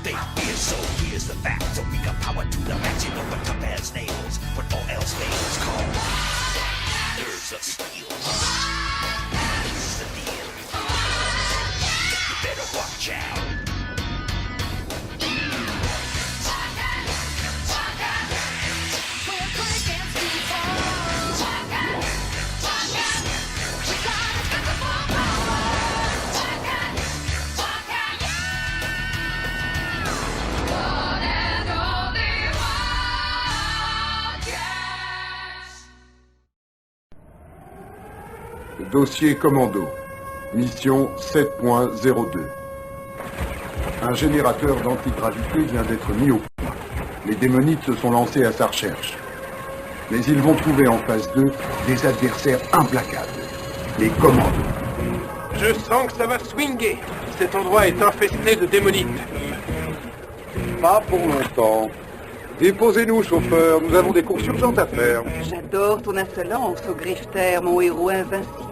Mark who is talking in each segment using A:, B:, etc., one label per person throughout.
A: They fear, so here's the fact. So we got power to the max, you know, but tough as nails. But all else fails, called nerves of steel. This is the deal. You better watch out.
B: Dossier commando. Mission 7.02. Un générateur d'antigravité vient d'être mis au point. Les démonites se sont lancés à sa recherche. Mais ils vont trouver en phase 2 des adversaires implacables. Les commandos.
C: Je sens que ça va swinguer. Cet endroit est infesté de démonites.
B: Pas pour longtemps. Déposez-nous, chauffeur. Nous avons des courses urgentes à faire.
D: J'adore ton insolence au Grifter, mon héros invincible.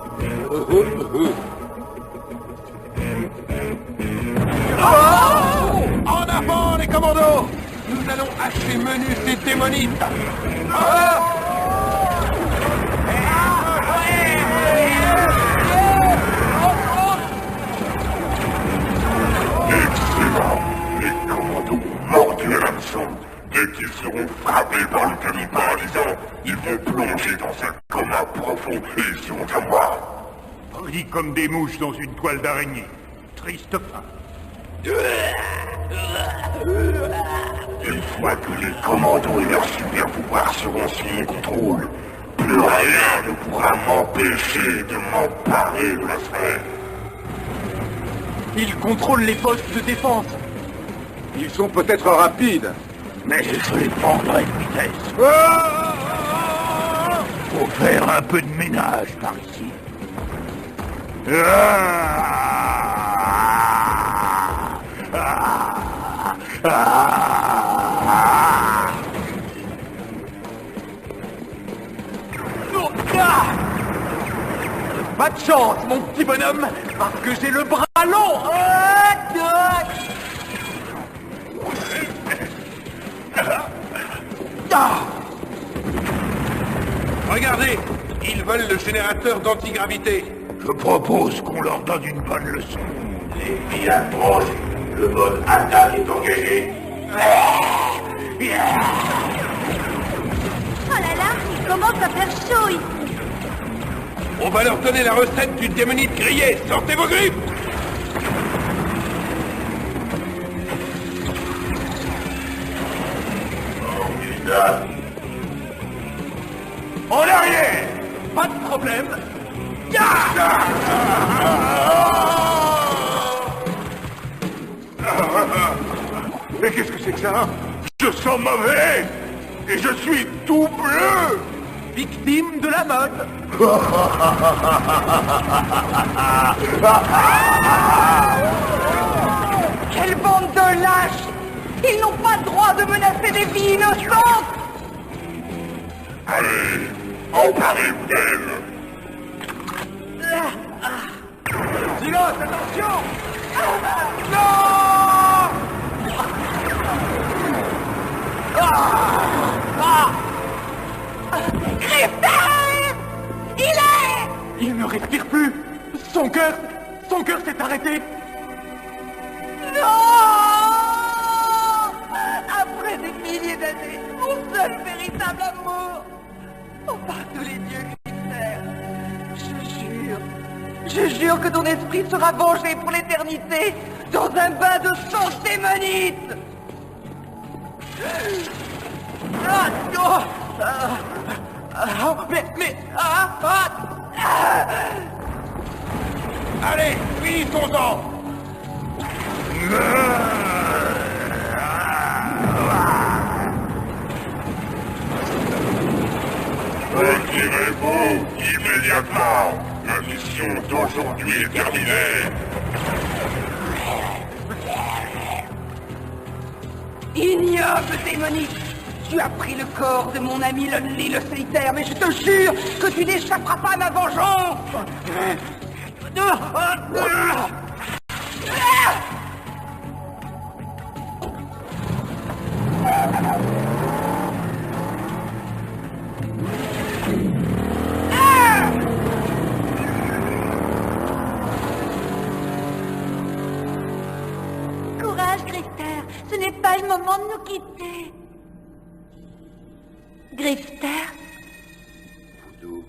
C: Oh, en avant, les commandos! Nous allons hacher menu ces démonites!
E: Excellent! Les commandos mordus à l'hameçon. Dès qu'ils seront frappés par le canon paralysant, ils vont plonger dans un coma profond et ils seront à moi.
F: Pris comme des mouches dans une toile d'araignée. Triste fin.
E: Une fois que les commandos et leurs super pouvoirs seront sous mon contrôle, plus rien ne pourra m'empêcher de m'emparer de la sphère.
C: Ils contrôlent les postes de défense.
B: Ils sont peut-être rapides.
F: Mais je les prendrai de vitesse. Faut faire un peu de ménage par ici.
C: Pas de chance, mon petit bonhomme, parce que j'ai le bras long. Regardez, ils veulent le générateur d'antigravité.
F: Je propose qu'on leur donne une bonne leçon.
E: Les filles approchent, le mode attaque est engagé.
G: Oh là là, il commence à faire chaud ici.
C: On va leur donner la recette du démonite grillé. Sortez vos griffes!
E: Formidable.
C: En arrière! Pas de problème.
F: Mais qu'est-ce que c'est que ça? Je sens mauvais! Et je suis tout bleu!
C: Victime de la mode.
D: Quelle bande de lâches! Ils n'ont pas le droit de menacer des vies innocentes!
E: Allez, emparez-vous d'elle.
C: Silence, attention!
D: Grifter!
C: Il ne respire plus. Son cœur s'est arrêté.
D: Non! Après des milliers d'années, mon seul véritable amour! Oh, par tous les dieux, Grifter! Je jure que ton esprit sera vengé pour l'éternité dans un bain de sang démonite! Ah, non!
C: Allez, finissons-en!
E: Retirez-vous immédiatement. La mission d'aujourd'hui est terminée.
D: Ignoble démonite! Tu as pris le corps de mon ami Lonely le solitaire, mais je te jure que tu n'échapperas pas à ma vengeance!
G: courage, Grifter. Ce n'est pas le moment de nous quitter. Grifter,
C: D'où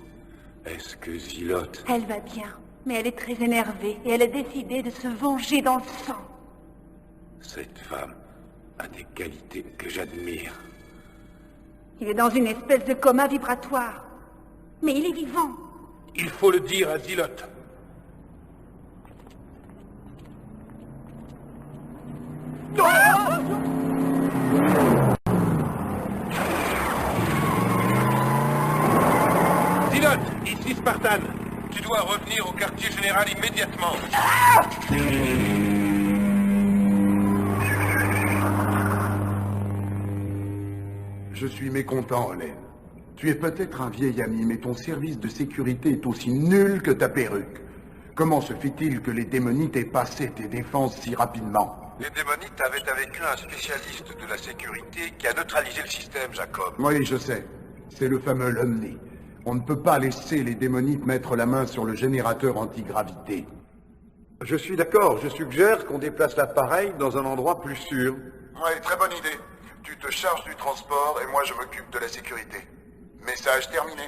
C: est-ce que Zilote...
G: elle va bien. Mais elle est très énervée et elle a décidé de se venger dans le sang.
C: Cette femme a des qualités que j'admire.
G: Il est dans une espèce de coma vibratoire. Mais il est vivant.
C: Il faut le dire à Zilote. Zilote, ici Spartan. Tu dois revenir au quartier général immédiatement.
B: Je suis mécontent, Olen. Tu es peut-être un vieil ami, mais ton service de sécurité est aussi nul que ta perruque. Comment se fait-il que les démonites aient passé tes défenses si rapidement?
C: Les démonites avaient avec eux un spécialiste de la sécurité qui a neutralisé le système, Jacob.
B: Oui, je sais. C'est le fameux Lumley. On ne peut pas laisser les démonites mettre la main sur le générateur antigravité.
F: Je suis d'accord, je suggère qu'on déplace l'appareil dans un endroit plus sûr.
B: Oui, très bonne idée. Tu te charges du transport et moi je m'occupe de la sécurité. Message terminé.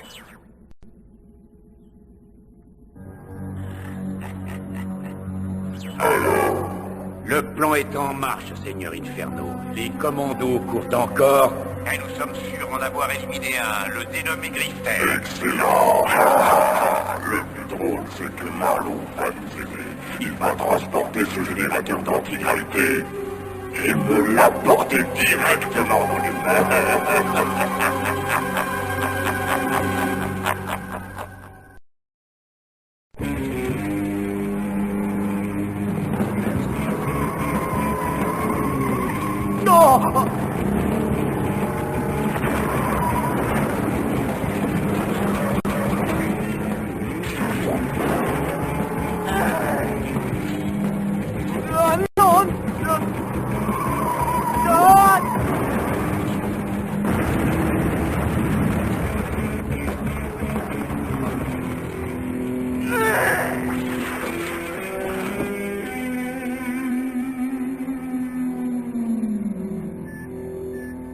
E: Le plan est en marche, Seigneur Inferno. Les commandos courent encore. Et nous sommes sûrs en avoir éliminé un, le dénommé Grifter. Excellent. Le plus drôle, c'est que Marlowe va nous aider. Il va transporter ce générateur d'antigravité et me l'apporter directement dans les mains.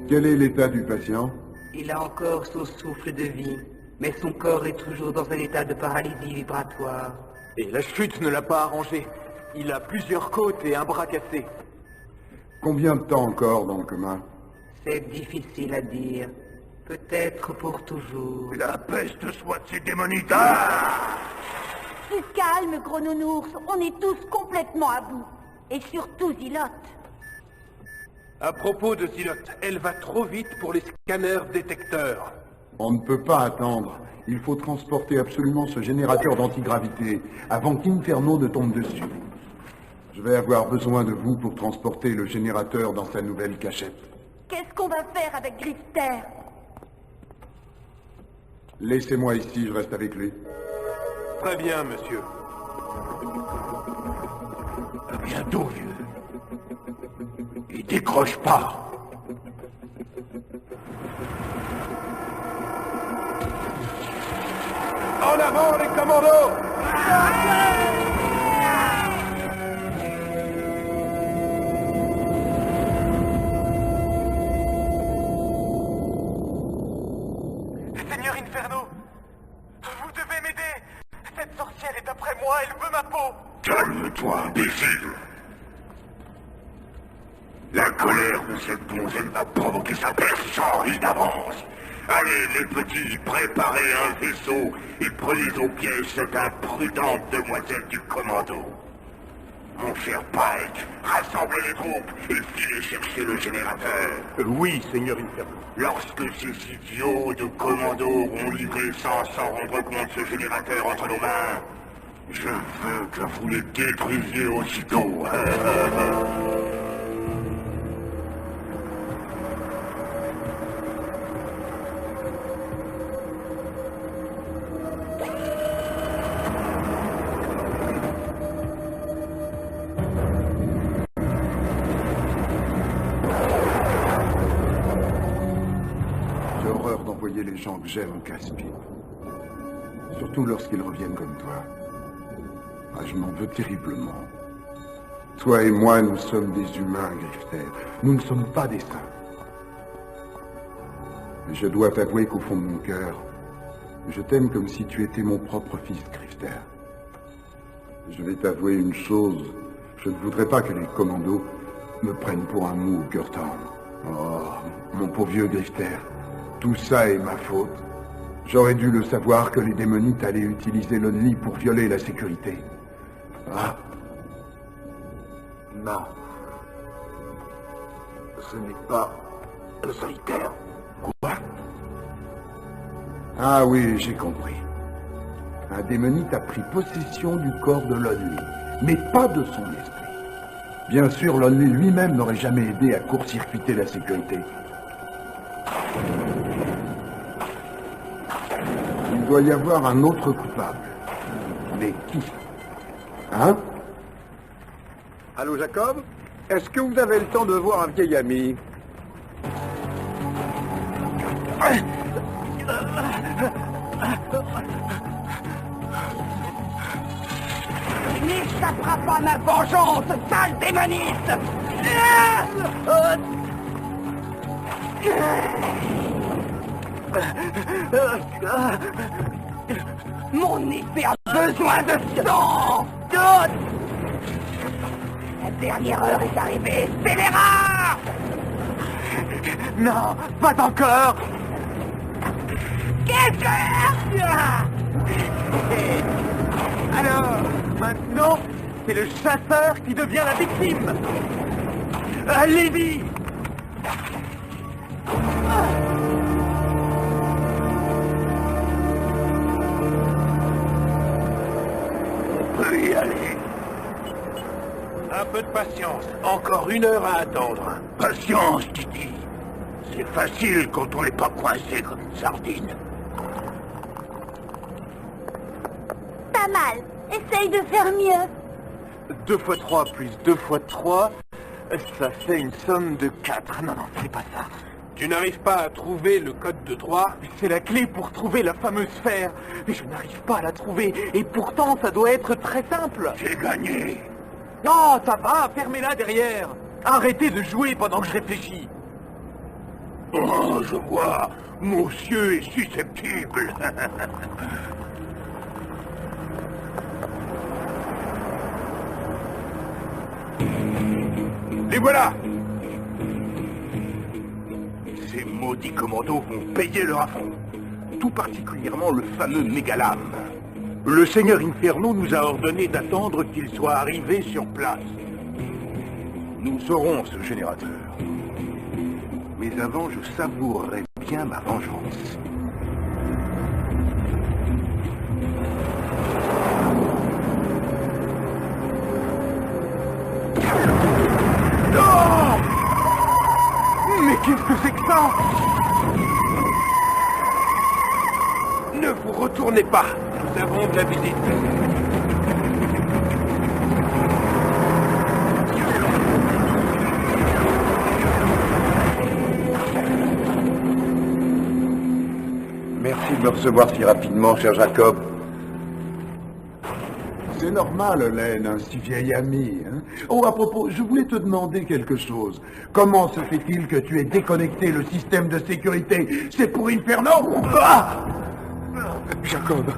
B: Quel est l'état du patient?
D: Il a encore son souffle de vie, mais son corps est toujours dans un état de paralysie vibratoire.
F: Et la chute ne l'a pas arrangé. Il a plusieurs côtes et un bras cassé.
B: Combien de temps encore dans le coma?
D: C'est difficile à dire. Peut-être pour toujours.
E: La peste soit de ces démonites.
G: Tu calmes, gros nounours. On est tous complètement à bout. Et surtout Zilote.
C: À propos de Zilote, elle va trop vite pour les scanners détecteurs.
B: On ne peut pas attendre. Il faut transporter absolument ce générateur d'antigravité avant qu'Inferno ne tombe dessus. Je vais avoir besoin de vous pour transporter le générateur dans sa nouvelle cachette.
G: Qu'est-ce qu'on va faire avec Grifter?
B: Laissez-moi ici, je reste avec lui.
C: Très bien, monsieur.
E: À bientôt, vieux. Et décroche pas.
C: En avant, les commandos!
F: Seigneur Inferno, vous devez m'aider. Cette sorcière est après moi, elle veut ma peau.
E: Calme-toi, imbécile. La colère de cette donzelle va provoquer sa perte sans rien d'avance. Allez, les petits, préparez un vaisseau et prenez au piège cette imprudente demoiselle du commando. Mon cher Pike, rassemblez les troupes et filez chercher le générateur.
F: Oui, Seigneur Inferno.
E: Lorsque ces idiots de commando auront livré sans s'en rendre compte ce générateur entre nos mains, je veux que vous les détruisiez aussitôt.
B: J'ai horreur d'envoyer les gens que j'aime au casse-pied. Surtout lorsqu'ils reviennent comme toi. Ah, je m'en veux terriblement. Toi et moi, nous sommes des humains, Grifter. Nous ne sommes pas des saints. Mais je dois t'avouer qu'au fond de mon cœur, je t'aime comme si tu étais mon propre fils, Grifter. Je vais t'avouer une chose. Je ne voudrais pas que les commandos me prennent pour un mou au cœur tendre. Oh, mon pauvre vieux Grifter, tout ça est ma faute. J'aurais dû le savoir que les démonites allaient utiliser l'Only pour violer la sécurité. Ah.
F: Non. Ce n'est pas le solitaire.
B: Quoi? Ah oui, j'ai compris. Un démonite a pris possession du corps de l'Only, mais pas de son esprit. Bien sûr, l'Only lui-même n'aurait jamais aidé à court-circuiter la sécurité. Il doit y avoir un autre coupable. Mais qui? Hein?
C: Allô, Jacob? Est-ce que vous avez le temps de voir un vieil ami?
D: Tu n'échapperas pas à ma vengeance, sale démoniste! Mon épée a besoin de sang! La dernière heure est arrivée, scélérat!
C: Non, pas encore!
D: Qu'est-ce que...
C: Alors, maintenant, c'est le chasseur qui devient la victime! Allez-y!
F: On peut y aller.
E: Un peu de patience. Encore 1 heure à attendre.
F: Patience, Titi. C'est facile quand on n'est pas coincé comme une sardine.
G: Pas mal. Essaye de faire mieux.
C: 2 x 3 plus 2 x 3, ça fait une somme de 4. Non, c'est pas ça.
E: Tu n'arrives pas à trouver le code de 3?
C: C'est la clé pour trouver la fameuse sphère. Mais je n'arrive pas à la trouver. Et pourtant, ça doit être très simple.
F: J'ai gagné.
C: Non, ça va, fermez-la derrière. Arrêtez de jouer pendant que je réfléchis.
F: Oh, je vois. Monsieur est susceptible.
E: Les voilà!
F: Ces maudits commandos vont payer leur affront. Tout particulièrement le fameux Mégalame. Le seigneur Inferno nous a ordonné d'attendre qu'il soit arrivé sur place. Nous aurons ce générateur. Mais avant, je savourerai bien ma vengeance.
C: Oh! Mais qu'est-ce que c'est que ça?
E: Ne vous retournez pas. Nous avons de la visite.
F: Merci de me recevoir si rapidement, cher Jacob.
B: C'est normal, Hélène, un si vieil ami. Hein? Oh, à propos, je voulais te demander quelque chose. Comment se fait-il que tu aies déconnecté le système de sécurité? C'est pour Inferno? Ah!
F: Jacob,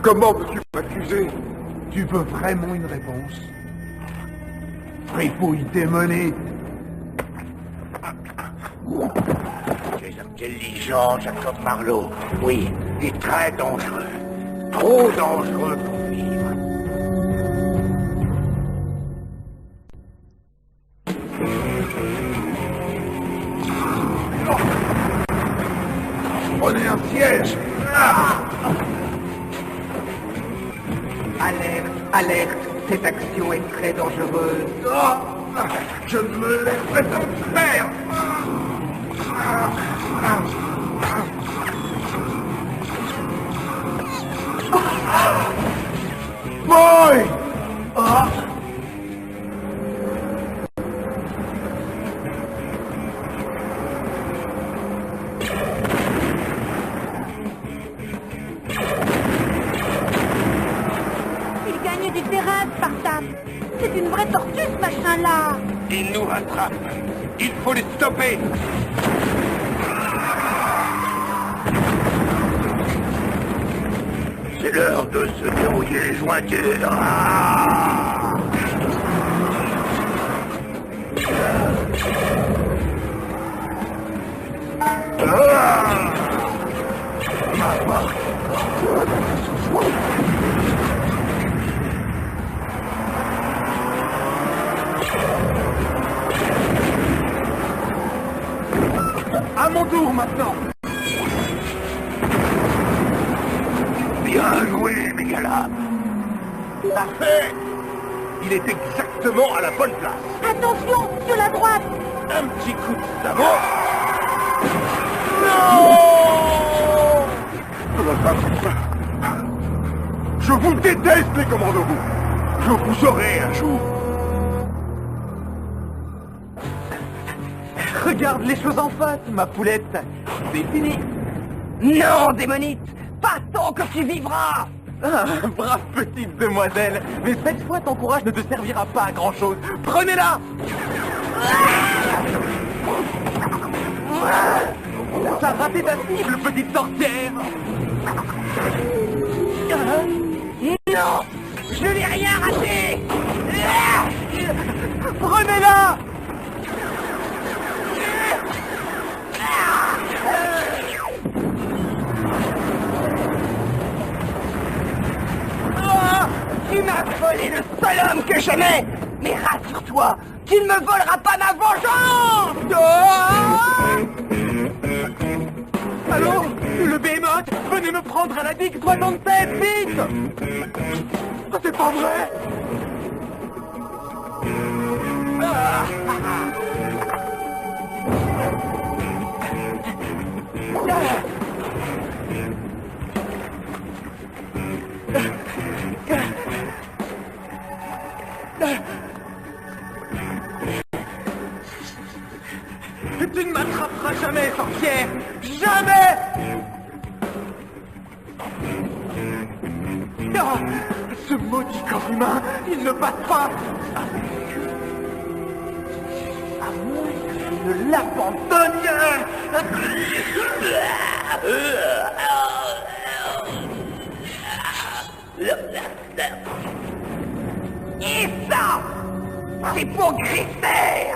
F: comment peux-tu m'accuser?
B: Tu veux vraiment une réponse? Fripouille démonite.
F: Tu es intelligent, Jacob Marlowe. Oui, et très dangereux. Trop dangereux pour vivre.
B: Prenez un siège.
D: Alerte, alerte, cette action est très dangereuse.
B: Je ne me laisserai pas faire. Boy!
G: Il gagne du terrain, Spartan. C'est une vraie tortue, ce machin. bien là.
C: Ils nous rattrapent. Il faut les stopper.
F: C'est l'heure de se dérouiller les jointures. Ah!
C: À mon tour maintenant.
F: Bien joué, Megalam.
C: Parfait. Il est exactement à la bonne place.
G: Attention, sur la droite.
C: Un petit coup de sabot.
F: Je vous déteste, les commandos. Je vous aurai un jour.
C: Regarde les choses en face, ma poulette. C'est fini.
D: Non, démonite, pas tant que tu vivras.
C: Ah, brave petite demoiselle. Mais cette fois, ton courage ne te servira pas à grand-chose. Prenez-la. T'as raté ta cible, petite sorcière.
D: Non, je n'ai rien raté.
C: Prenez-la.
D: Tu m'as volé le seul homme que j'aimais. Mais rassure-toi, tu ne me voleras pas ma vengeance.
C: Allô, le Behemoth, venez me prendre à la digue 67, vite. C'est pas vrai. Tu ne m'attraperas jamais, sorcière. Jamais. Ah, ce maudit corps humain, il ne passe pas. À moins que je ne l'abandonne.
D: Et ça, c'est pour Grifter.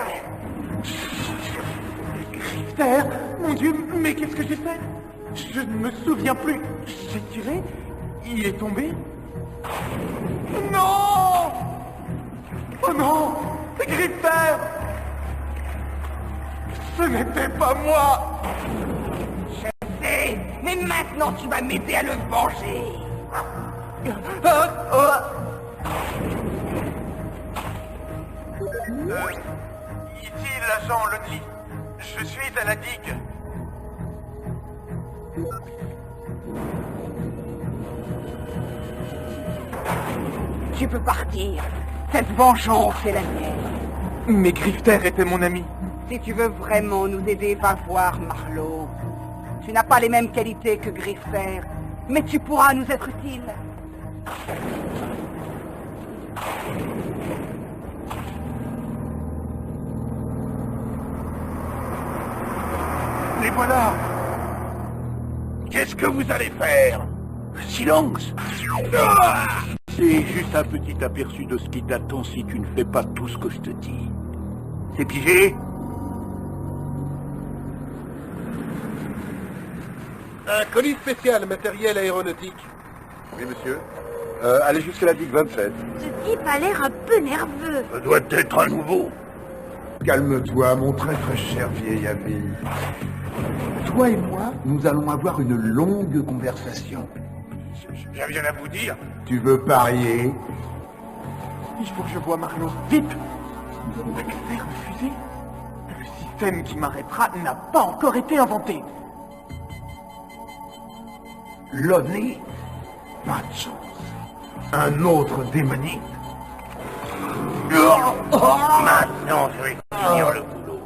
C: Grifter, mon Dieu, mais qu'est-ce que j'ai fait? Je ne me souviens plus. J'ai tiré. Il est tombé. Non! Oh non! Grifter! Ce n'était pas moi!
D: Je sais, mais maintenant tu vas m'aider à le venger.
C: Ici l'agent Lonely. Je suis à la digue.
D: Tu peux partir. Cette vengeance est la mienne.
C: Mais Grifter était mon ami.
D: Si tu veux vraiment nous aider, va voir Marlowe. Tu n'as pas les mêmes qualités que Grifter, mais tu pourras nous être utile.
F: Les voilà. Qu'est-ce que vous allez faire? Silence. Ah! C'est juste un petit aperçu de ce qui t'attend si tu ne fais pas tout ce que je te dis. C'est pigé?
B: Un colis spécial matériel aéronautique. Oui, monsieur. Allez jusqu'à la digue 27.
G: Ce type a l'air un peu nerveux.
F: Ça doit être un nouveau.
B: Calme-toi, mon très très cher vieil ami. Toi et moi, nous allons avoir une longue conversation.
F: J'ai rien à vous dire.
B: Tu veux parier?
C: Il faut que je voie Marlowe. Vite! Accès refusé? Le système qui m'arrêtera n'a pas encore été inventé.
F: Lonely? Pas de chance. Un autre démonique? Maintenant, je vais finir le boulot.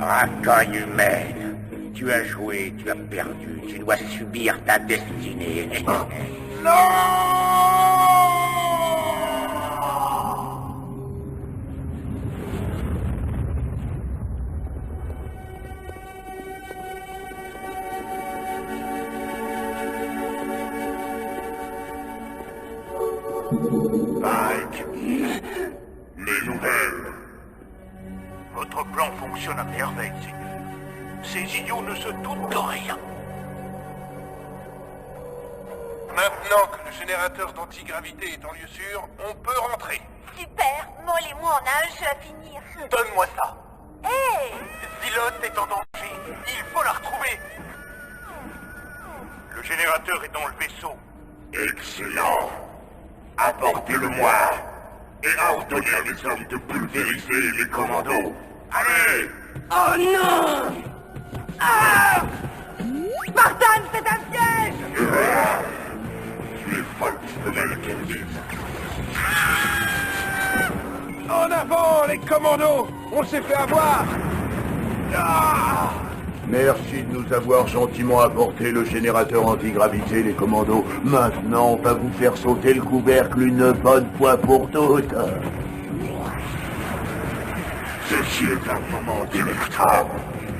F: Racaille humaine. Tu as joué, tu as perdu. Tu dois subir ta destinée. Non! Pike. Les nouvelles. Votre plan fonctionne à merveille, Seigneur. Ces idiots ne se doutent de rien. Maintenant que le générateur d'antigravité est en lieu sûr, on peut rentrer.
G: Super, Moll et moi on a un jeu à finir.
F: Donne-moi ça.
G: Hé
F: Zilote est en danger. Il faut la retrouver. Le générateur est dans le vaisseau. Excellent. Apportez-le-moi. Et ordonnez à mes hommes de pulvériser les commandos. Allez!
D: Oh non! Ah! Spartan, c'est un piège!
F: Tu es folle, femelle Kelvin.
C: En avant, les commandos! On s'est fait avoir! Ah!
F: Merci de nous avoir gentiment apporté le générateur antigravité, les commandos. Maintenant, on va vous faire sauter le couvercle une bonne fois pour toutes. Ceci est un moment délectable.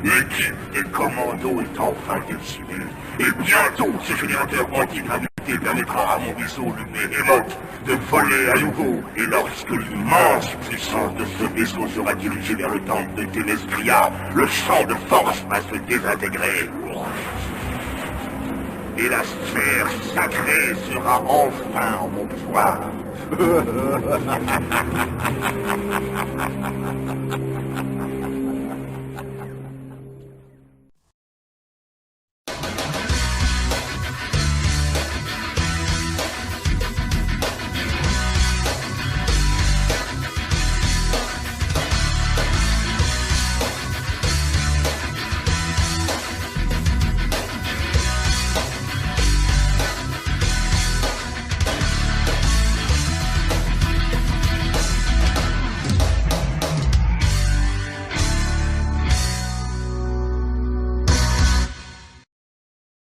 F: L'équipe des commandos est enfin décimée. Et bientôt, ce générateur antigravité permettra à mon vaisseau luné Émote de voler à nouveau. Et lorsque l'immense puissance de ce vaisseau sera dirigée vers le temple de Tenestria, le champ de force va se désintégrer. Et la sphère sacrée sera enfin en mon pouvoir.